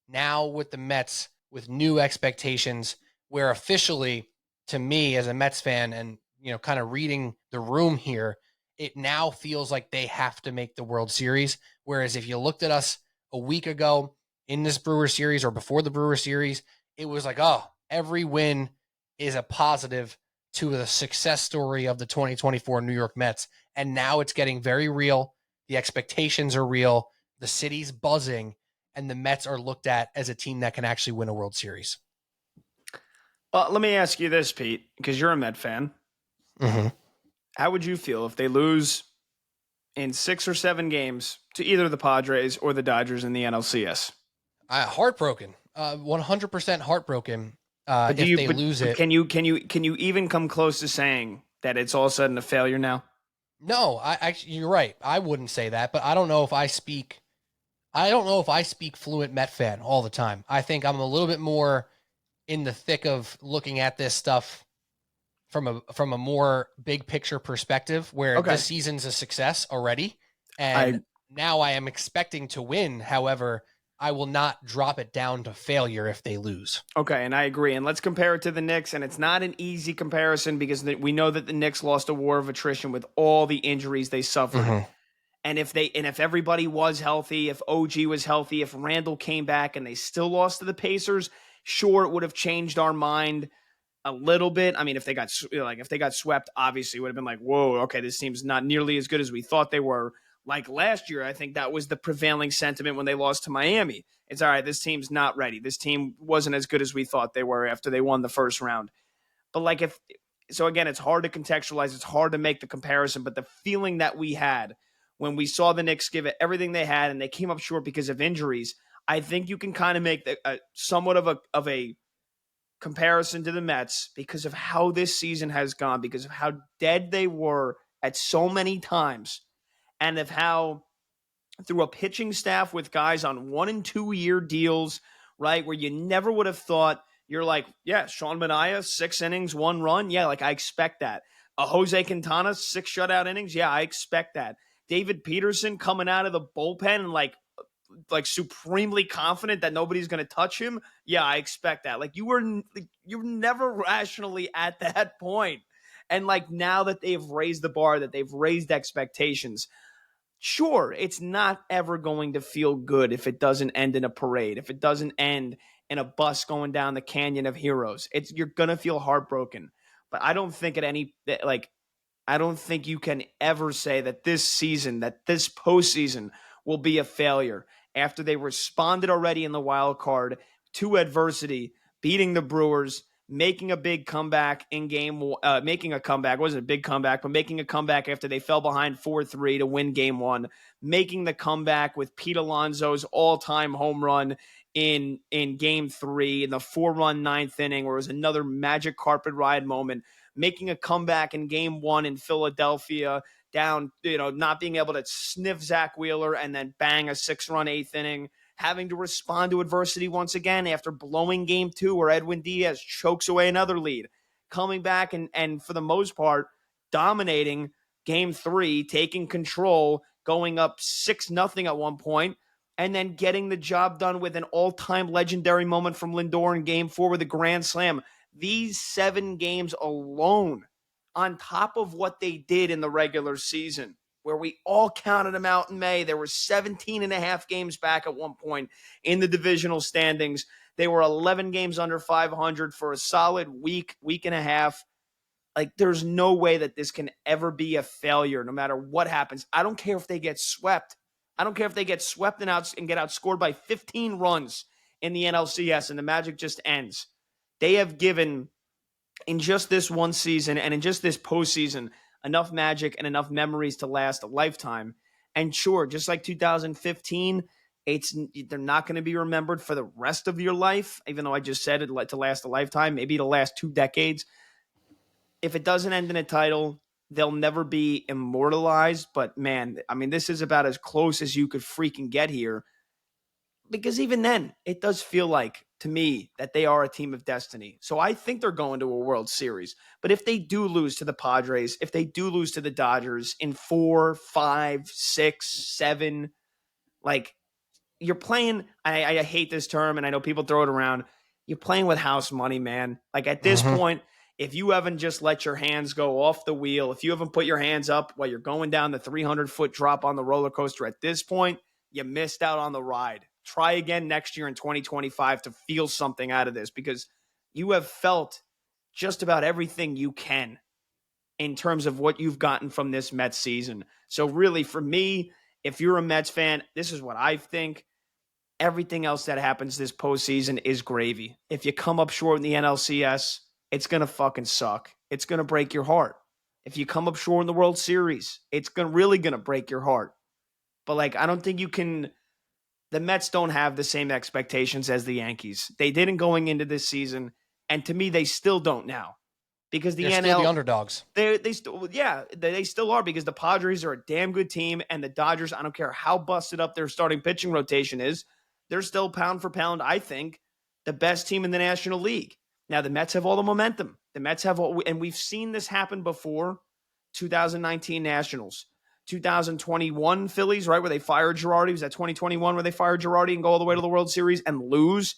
now with the Mets, with new expectations, where officially, to me as a Mets fan and, kind of reading the room here, it now feels like they have to make the World Series. Whereas if you looked at us a week ago in this Brewer series or before the Brewer series, it was like, oh, every win is a positive to the success story of the 2024 New York Mets. And now it's getting very real. The expectations are real. The city's buzzing, and the Mets are looked at as a team that can actually win a World Series. Let me ask you this, Pete, because you're a Met fan. Mm-hmm. How would you feel if they lose in 6 or 7 games to either the Padres or the Dodgers in the NLCS? Heartbroken. 100% heartbroken. If they lose it. Can you even come close to saying that it's all of a sudden a failure now? No, you're right. I wouldn't say that, but I don't know if I speak fluent Met fan all the time. I think I'm a little bit more in the thick of looking at this stuff from a more big picture perspective, where this season's a success already, and now I am expecting to win. However, I will not drop it down to failure if they lose. Okay, and I agree. And let's compare it to the Knicks, and it's not an easy comparison because we know that the Knicks lost a war of attrition with all the injuries they suffered. Mm-hmm. And if everybody was healthy, if OG was healthy, if Randall came back and they still lost to the Pacers, sure, it would have changed our mind a little bit. I mean, if they got swept, obviously it would have been like, whoa, okay, this team's not nearly as good as we thought they were. Like last year, I think that was the prevailing sentiment when they lost to Miami. It's all right, this team's not ready. This team wasn't as good as we thought they were after they won the first round. But again, it's hard to contextualize. It's hard to make the comparison. But the feeling that we had when we saw the Knicks give it everything they had and they came up short because of injuries, I think you can kind of make somewhat of a comparison to the Mets because of how this season has gone, because of how dead they were at so many times, and of how through a pitching staff with guys on 1 and 2 year deals, right, where you never would have thought, you're like, yeah, Sean Manaea, 6 innings, 1 run. Yeah, like I expect that. A Jose Quintana, 6 shutout innings. Yeah, I expect that. David Peterson coming out of the bullpen and like supremely confident that nobody's going to touch him. Yeah, I expect that. Like you're never rationally at that point. And like now that they've raised the bar, that they've raised expectations, sure, it's not ever going to feel good if it doesn't end in a parade, if it doesn't end in a bus going down the Canyon of Heroes. You're going to feel heartbroken. But I don't think I don't think you can ever say that this season, that this postseason will be a failure after they responded already in the wild card to adversity, beating the Brewers, making a big comeback making a comeback. It wasn't a big comeback, but making a comeback after they fell behind 4-3 to win game 1, making the comeback with Pete Alonso's all-time home run in game 3 in the 4-run 9th inning, where it was another magic carpet ride moment, making a comeback in game 1 in Philadelphia, down, not being able to sniff Zach Wheeler and then bang a 6-run 8th inning, having to respond to adversity once again after blowing game 2 where Edwin Diaz chokes away another lead, coming back and for the most part dominating game 3, taking control, going up 6-0 at one point, and then getting the job done with an all-time legendary moment from Lindor in game 4 with a grand slam. These 7 games alone, on top of what they did in the regular season, where we all counted them out in May. There were 17 and a half games back at one point in the divisional standings. They were 11 games under 500 for a solid week and a half. Like, there's no way that this can ever be a failure, no matter what happens. I don't care if they get swept. I don't care if they get swept and get outscored by 15 runs in the NLCS and the magic just ends. They have given, in just this one season and in just this postseason, enough magic and enough memories to last a lifetime. And sure, just like 2015, they're not going to be remembered for the rest of your life, even though I just said it to last a lifetime, maybe to last 2 decades. If it doesn't end in a title, they'll never be immortalized. But man, I mean, this is about as close as you could freaking get here. Because even then, it does feel like, to me, that they are a team of destiny. So I think they're going to a World Series. But if they do lose to the Padres, if they do lose to the Dodgers in 4, 5, 6, 7, like, you're playing, I hate this term, and I know people throw it around. You're playing with house money, man. Like, at this point, if you haven't just let your hands go off the wheel, if you haven't put your hands up while you're going down the 300-foot drop on the roller coaster at this point, you missed out on the ride. Try again next year in 2025 to feel something out of this, because you have felt just about everything you can in terms of what you've gotten from this Mets season. So really, for me, if you're a Mets fan, this is what I think. Everything else that happens this postseason is gravy. If you come up short in the NLCS, it's going to fucking suck. It's going to break your heart. If you come up short in the World Series, it's really going to break your heart. But, like, I don't think you can – the Mets don't have the same expectations as the Yankees. They didn't going into this season, and to me, they still don't now. Because they're still the underdogs. They still are, because the Padres are a damn good team, and the Dodgers, I don't care how busted up their starting pitching rotation is, they're still pound for pound, I think, the best team in the National League. Now, the Mets have all the momentum. The Mets have all, and we've seen this happen before. 2019 Nationals, 2021 Phillies, right, where they fired Girardi. Was that 2021 where they fired Girardi and go all the way to the World Series and lose?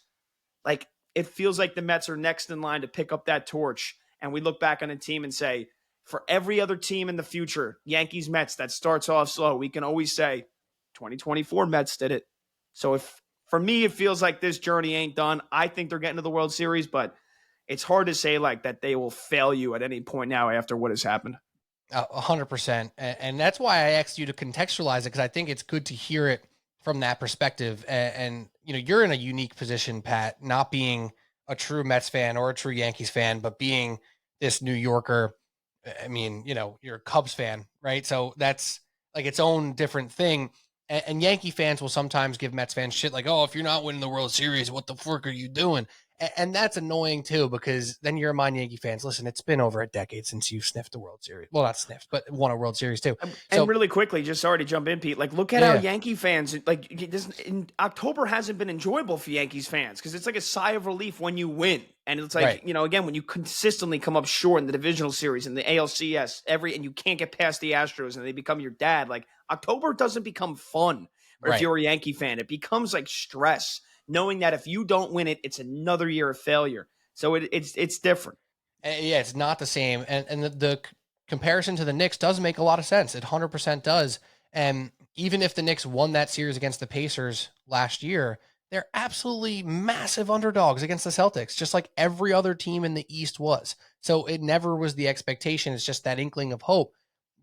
Like, it feels like the Mets are next in line to pick up that torch. And we look back on a team and say, for every other team in the future, Yankees, Mets, that starts off slow, we can always say 2024 Mets did it. So for me, it feels like this journey ain't done. I think they're getting to the World Series, but it's hard to say like that they will fail you at any point now after what has happened. 100%. And that's why I asked you to contextualize it, because I think it's good to hear it from that perspective. And, you know, you're in a unique position, Pat, not being a true Mets fan or a true Yankees fan, but being this New Yorker. I mean, you know, you're a Cubs fan, right? So that's like its own different thing. And Yankee fans will sometimes give Mets fans shit like, oh, if you're not winning the World Series, what the fuck are you doing? And that's annoying too, because then you remind Yankee fans, listen, it's been over a decade since you sniffed the World Series. Well, not sniffed, but won a World Series too. And really quickly, just sorry to jump in, Pete, like, look at how Yankee fans, like, October hasn't been enjoyable for Yankees fans, because it's like a sigh of relief when you win. And it's like, you know, again, when you consistently come up short in the divisional series and the ALCS, and you can't get past the Astros and they become your dad, like, October doesn't become fun. Or if you're a Yankee fan, it becomes like stress, knowing that if you don't win it, it's another year of failure. So it's different. Yeah, it's not the same. And the comparison to the Knicks does make a lot of sense. It 100% does. And even if the Knicks won that series against the Pacers last year, they're absolutely massive underdogs against the Celtics, just like every other team in the East was. So it never was the expectation. It's just that inkling of hope.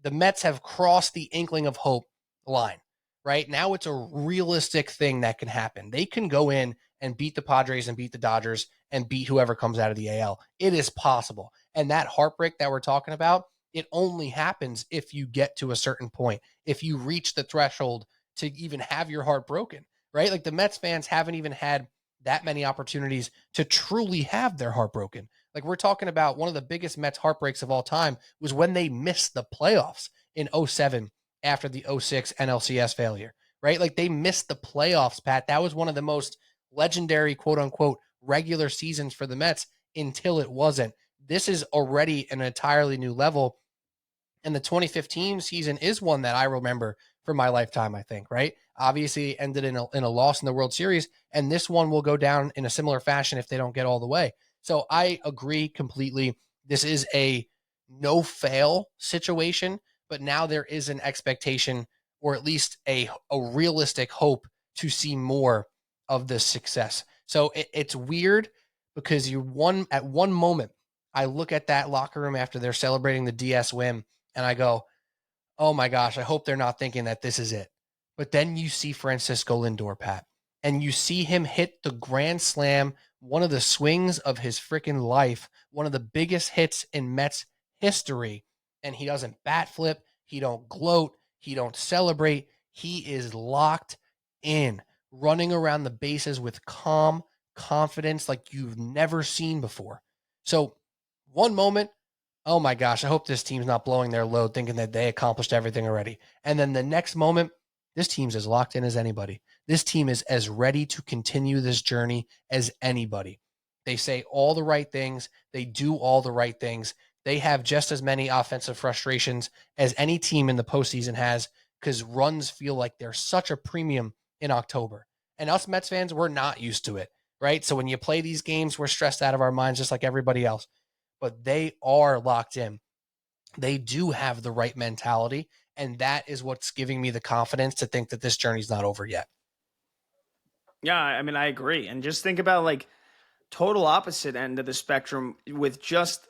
The Mets have crossed the inkling of hope line. Right now, it's a realistic thing that can happen. They can go in and beat the Padres and beat the Dodgers and beat whoever comes out of the AL. It is possible. And that heartbreak that we're talking about, it only happens if you get to a certain point, if you reach the threshold to even have your heart broken, right? Like, the Mets fans haven't even had that many opportunities to truly have their heart broken. Like, we're talking about one of the biggest Mets heartbreaks of all time was when they missed the playoffs in 2007. After the 2006 NLCS failure, right? Like, they missed the playoffs, Pat. That was one of the most legendary, quote unquote, regular seasons for the Mets until it wasn't. This is already an entirely new level. And the 2015 season is one that I remember for my lifetime, I think, right? Obviously it ended in a loss in the World Series, and this one will go down in a similar fashion if they don't get all the way. So I agree completely. This is a no-fail situation, but now there is an expectation, or at least a realistic hope to see more of this success. So it's weird because at one moment, I look at that locker room after they're celebrating the DS win and I go, oh my gosh, I hope they're not thinking that this is it. But then you see Francisco Lindor, Pat, and you see him hit the grand slam, one of the swings of his freaking life, one of the biggest hits in Mets history. And he doesn't bat flip. He don't gloat. He don't celebrate. He is locked in, running around the bases with calm confidence like you've never seen before. So one moment, oh my gosh, I hope this team's not blowing their load thinking that they accomplished everything already. And then the next moment, this team's as locked in as anybody. This team is as ready to continue this journey as anybody. They say all the right things. They do all the right things. They have just as many offensive frustrations as any team in the postseason has because runs feel like they're such a premium in October. And us Mets fans, we're not used to it, right? So when you play these games, we're stressed out of our minds just like everybody else. But they are locked in. They do have the right mentality, and that is what's giving me the confidence to think that this journey's not over yet. Yeah, I mean, I agree. And just think about like total opposite end of the spectrum with just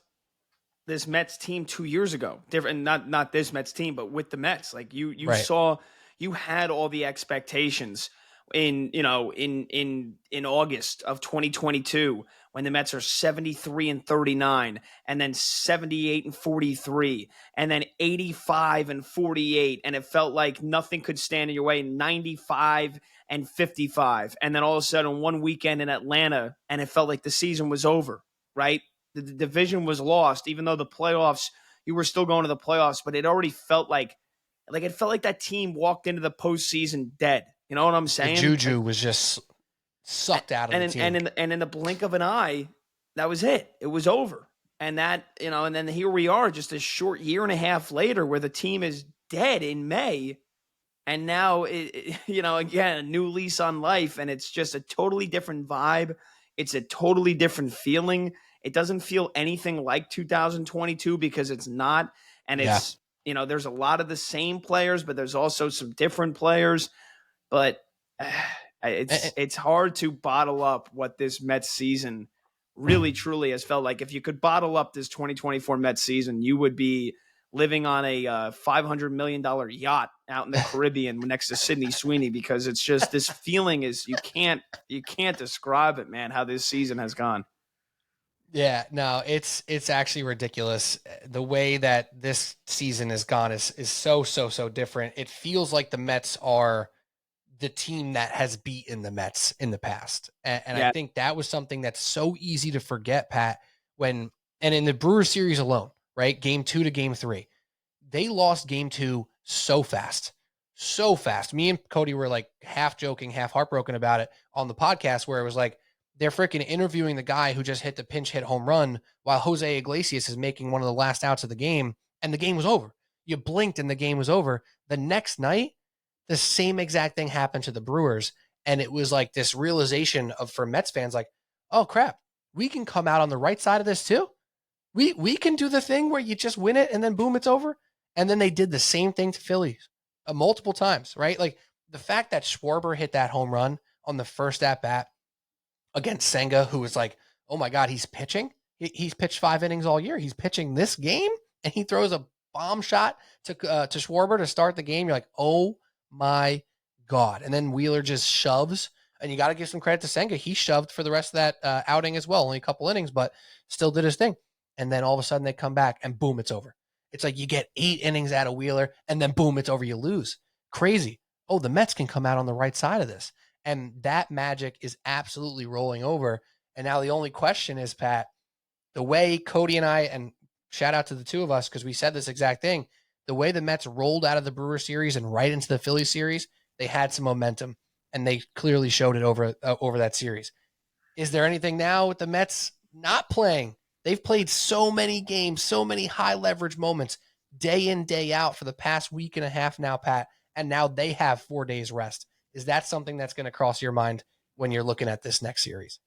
this Mets team 2 years ago. Different, not this Mets team, but with the Mets. Like you Right. saw, you had all the expectations in August of 2022 when the Mets are 73-39 and then 78-43 and then 85-48, and it felt like nothing could stand in your way. 95-55, and then all of a sudden one weekend in Atlanta and it felt like the season was over, right? The division was lost, even though the playoffs, you were still going to the playoffs, but it already felt like that team walked into the postseason dead. You know what I'm saying? The juju was just sucked out of the team. And in the blink of an eye, that was it. It was over. And that, and then here we are just a short year and a half later where the team is dead in May. And now, again, a new lease on life. And it's just a totally different vibe. It's a totally different feeling. It doesn't feel anything like 2022 because it's not. And it's, there's a lot of the same players, but there's also some different players. But it's hard to bottle up what this Mets season really truly has felt like. If you could bottle up this 2024 Mets season, you would be living on a $500 million yacht out in the Caribbean next to Sydney Sweeney, because it's just, this feeling is, you can't describe it, man, how this season has gone. Yeah, no, it's actually ridiculous. The way that this season has gone is so different. It feels like the Mets are the team that has beaten the Mets in the past. And I think that was something that's so easy to forget, Pat, and in the Brewers series alone, right? Game 2 to game 3, they lost game 2 so fast. Me and Cody were like half joking, half heartbroken about it on the podcast, where it was like, they're freaking interviewing the guy who just hit the pinch hit home run while Jose Iglesias is making one of the last outs of the game, and the game was over. You blinked and the game was over. The next night, the same exact thing happened to the Brewers, and it was like this realization for Mets fans, like, oh crap, we can come out on the right side of this too. We can do the thing where you just win it and then boom, it's over. And then they did the same thing to Phillies multiple times, right? Like the fact that Schwarber hit that home run on the first at bat against Senga, who was like, oh my God, he's pitching. He's pitched 5 innings all year. He's pitching this game, and he throws a bomb shot to Schwarber to start the game. You're like, oh my God. And then Wheeler just shoves, and you got to give some credit to Senga. He shoved for the rest of that outing as well. Only a couple innings, but still did his thing. And then all of a sudden they come back and boom, it's over. It's like you get 8 innings out of Wheeler and then boom, it's over. You lose. Crazy. Oh, the Mets can come out on the right side of this. And that magic is absolutely rolling over. And now the only question is, Pat, the way Cody and I, and shout out to the two of us because we said this exact thing, the way the Mets rolled out of the Brewer series and right into the Phillies series, they had some momentum, and they clearly showed it over that series. Is there anything now with the Mets not playing? They've played so many games, so many high leverage moments, day in, day out for the past week and a half now, Pat, and now they have 4 days rest. Is that something that's going to cross your mind when you're looking at this next series?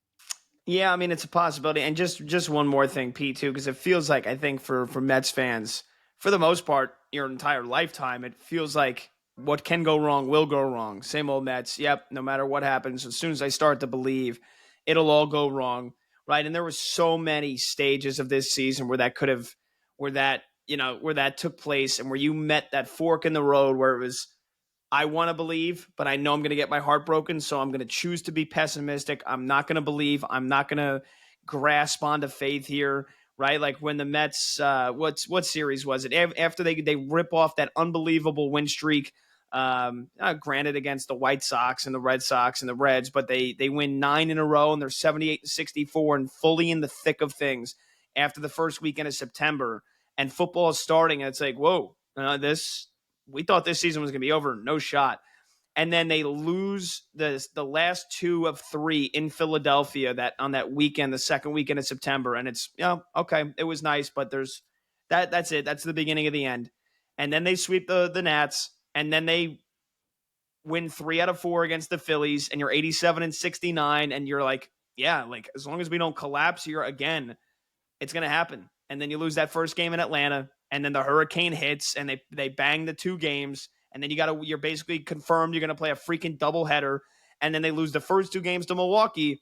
Yeah, I mean, it's a possibility. And just one more thing, Pete, too, because it feels like, I think for Mets fans, for the most part, your entire lifetime, it feels like what can go wrong will go wrong. Same old Mets. Yep. No matter what happens, as soon as I start to believe, it'll all go wrong. Right. And there was so many stages of this season where that could have, where that, where that took place and where you met that fork in the road where it was, I want to believe, but I know I'm going to get my heart broken. So I'm going to choose to be pessimistic. I'm not going to believe. I'm not going to grasp onto faith here. Right. Like when the Mets, what series was it? After they rip off that unbelievable win streak, granted against the White Sox and the Red Sox and the Reds, but they win 9 in a row and they're 78-64 and fully in the thick of things after the first weekend of September and football is starting. And it's like, whoa, we thought this season was going to be over. No shot. And then they lose the last 2 of 3 in Philadelphia that on that weekend, the second weekend of September. And it's, okay, it was nice, but there's that's it. That's the beginning of the end. And then they sweep the Nats, and then they win 3 out of 4 against the Phillies, and you're 87-69, and you're like, yeah, like as long as we don't collapse here again, it's going to happen. And then you lose that first game in Atlanta, and then the hurricane hits, and they bang the 2 games. And then you're basically confirmed you're going to play a freaking doubleheader. And then they lose the first 2 games to Milwaukee.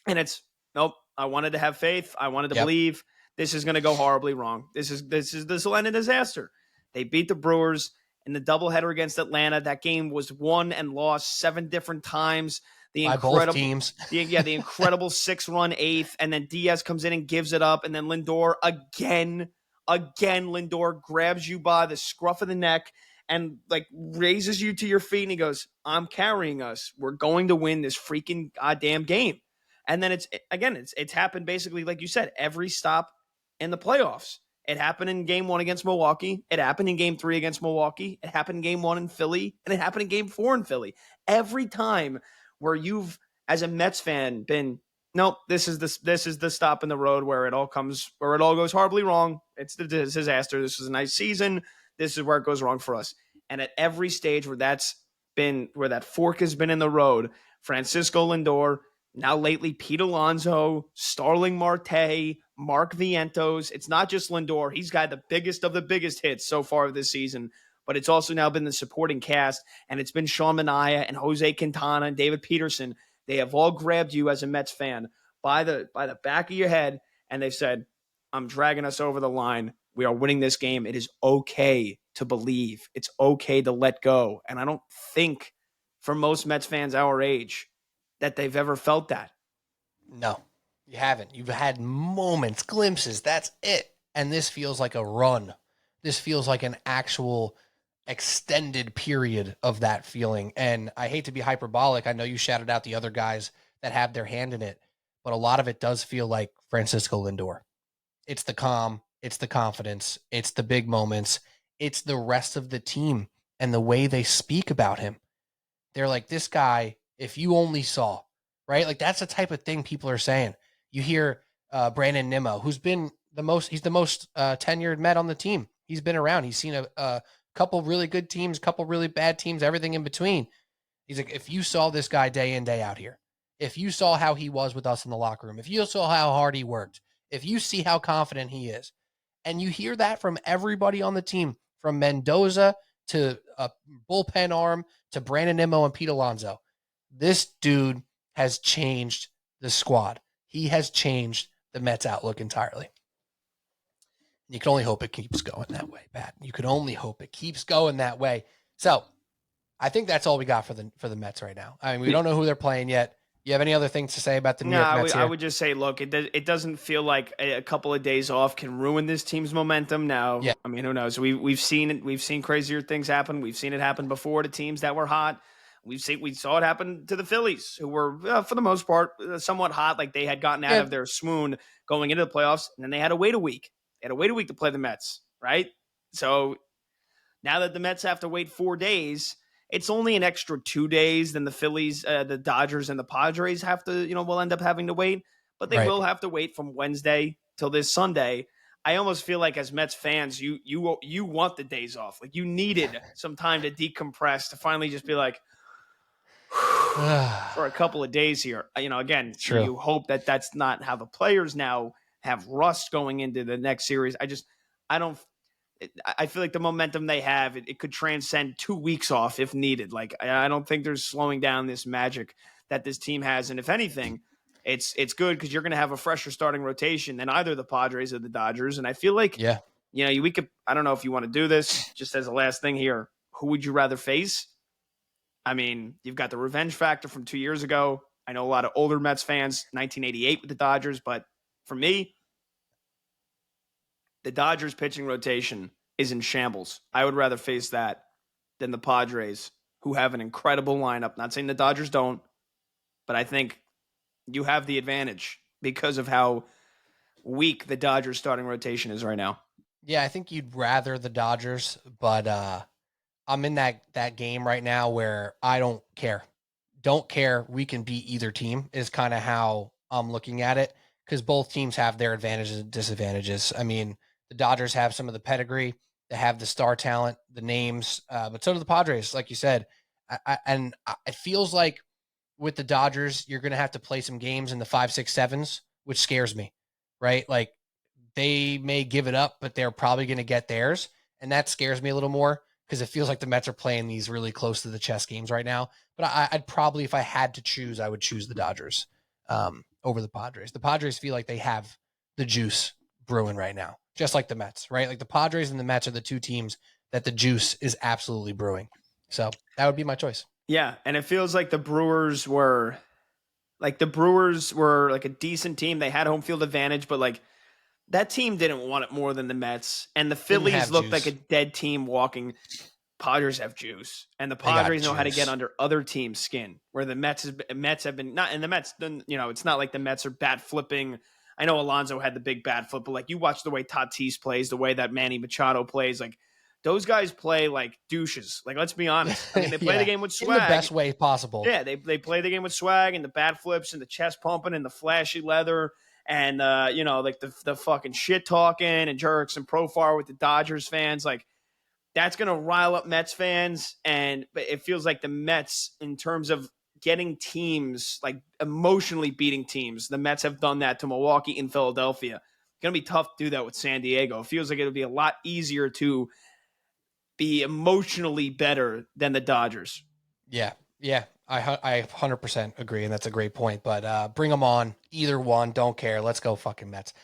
And it's, nope, I wanted to have faith. I wanted to believe this is going to go horribly wrong. This will end in disaster. They beat the Brewers in the doubleheader against Atlanta. That game was won and lost 7 different times. By both teams. the incredible 6-run 8th. And then Diaz comes in and gives it up. And then Lindor again, Lindor grabs you by the scruff of the neck and like raises you to your feet and he goes, I'm carrying us. We're going to win this freaking goddamn game. And then it's happened basically, like you said, every stop in the playoffs. It happened in game 1 against Milwaukee. It happened in game 3 against Milwaukee. It happened in game 1 in Philly. And it happened in game 4 in Philly. Every time where you've, as a Mets fan, been, nope, this is the stop in the road where it all goes horribly wrong. It's the disaster. This was a nice season. This is where it goes wrong for us. And at every stage where that fork has been in the road, Francisco Lindor, now lately Pete Alonso, Starling Marte, Mark Vientos. It's not just Lindor. He's got the biggest of the biggest hits so far this season, but it's also now been the supporting cast, and it's been Sean Manaea and Jose Quintana and David Peterson. They have all grabbed you as a Mets fan by the back of your head, and they've said, I'm dragging us over the line. We are winning this game. It is okay to believe. It's okay to let go. And I don't think for most Mets fans our age that they've ever felt that. No, you haven't. You've had moments, glimpses. That's it. And this feels like a run. This feels like an actual extended period of that feeling. And I hate to be hyperbolic. I know you shouted out the other guys that have their hand in it, but a lot of it does feel like Francisco Lindor. It's the calm. It's the confidence. It's the big moments. It's the rest of the team and the way they speak about him. They're like, this guy, if you only saw, right? Like that's the type of thing people are saying. You hear Brandon Nimmo, he's the most tenured Met on the team. He's been around. He's seen a couple really good teams, couple really bad teams, everything in between. He's like, if you saw this guy day in, day out here, if you saw how he was with us in the locker room, if you saw how hard he worked, if you see how confident he is, and you hear that from everybody on the team, from Mendoza to a bullpen arm to Brandon Nimmo and Pete Alonso, this dude has changed the squad. He has changed the Mets outlook entirely. You can only hope it keeps going that way, Pat. You can only hope it keeps going that way. So I think that's all we got for the Mets right now. I mean, we don't know who they're playing yet. You have any other things to say about the New York Mets here? I would just say, look, it doesn't feel like a couple of days off can ruin this team's momentum. Now, yeah. I mean, who knows? We've seen crazier things happen. We've seen it happen before to teams that were hot. We saw it happen to the Phillies, who were for the most part somewhat hot, like they had gotten out of their swoon going into the playoffs, and then they had to wait a week. They had to wait a week to play the Mets, right? So now that the Mets have to wait 4 days, it's only an extra 2 days than the Phillies, the Dodgers, and the Padres have to, will end up having to wait. But they will have to wait from Wednesday till this Sunday. I almost feel like as Mets fans, you want the days off. Like you needed some time to decompress, to finally just be like, for a couple of days here. Again, you hope that that's not how the players now have rust going into the next series. I feel like the momentum they have, it could transcend 2 weeks off if needed. Like I don't think there's slowing down this magic that this team has. And if anything, it's good because you're going to have a fresher starting rotation than either the Padres or the Dodgers. And I feel like, Yeah. we could, I don't know if you want to do this just as a last thing here. Who would you rather face? I mean, you've got the revenge factor from 2 years ago. I know a lot of older Mets fans, 1988 with the Dodgers, but for me, the Dodgers pitching rotation is in shambles. I would rather face that than the Padres, who have an incredible lineup. Not saying the Dodgers don't, but I think you have the advantage because of how weak the Dodgers starting rotation is right now. Yeah, I think you'd rather the Dodgers, but I'm in that game right now where I don't care. Don't care. We can beat either team is kind of how I'm looking at it because both teams have their advantages and disadvantages. I mean, the Dodgers have some of the pedigree, they have the star talent, the names, but so do the Padres, like you said. It feels like with the Dodgers, you're going to have to play some games in the 5, 6, 7s, which scares me, right? Like they may give it up, but they're probably going to get theirs. And that scares me a little more because it feels like the Mets are playing these really close to the chess games right now. But I'd probably, if I had to choose, I would choose the Dodgers over the Padres. The Padres feel like they have the juice brewing right now, just like the Mets, right? Like the Padres and the Mets are the two teams that the juice is absolutely brewing. So that would be my choice. Yeah, and it feels like the Brewers were like a decent team. They had home field advantage, but like that team didn't want it more than the Mets. And the Phillies looked like a dead team walking. Padres have juice, and the Padres know how to get under other teams' skin. Where the Mets have been not, and the Mets, it's not like the Mets are bat flipping. I know Alonso had the big bat flip, but like you watch the way Tatis plays, the way that Manny Machado plays, like those guys play like douches. Like let's be honest. I mean, they play the game with swag in the best way possible. Yeah, they play the game with swag and the bat flips and the chest pumping and the flashy leather and like the fucking shit talking and jerks and profile with the Dodgers fans, like. That's going to rile up Mets fans, but it feels like the Mets, in terms of getting teams, like emotionally beating teams, the Mets have done that to Milwaukee and Philadelphia. It's going to be tough to do that with San Diego. It feels like it'll be a lot easier to be emotionally better than the Dodgers. Yeah, I 100% agree, and that's a great point. But bring them on, either one, don't care. Let's go fucking Mets.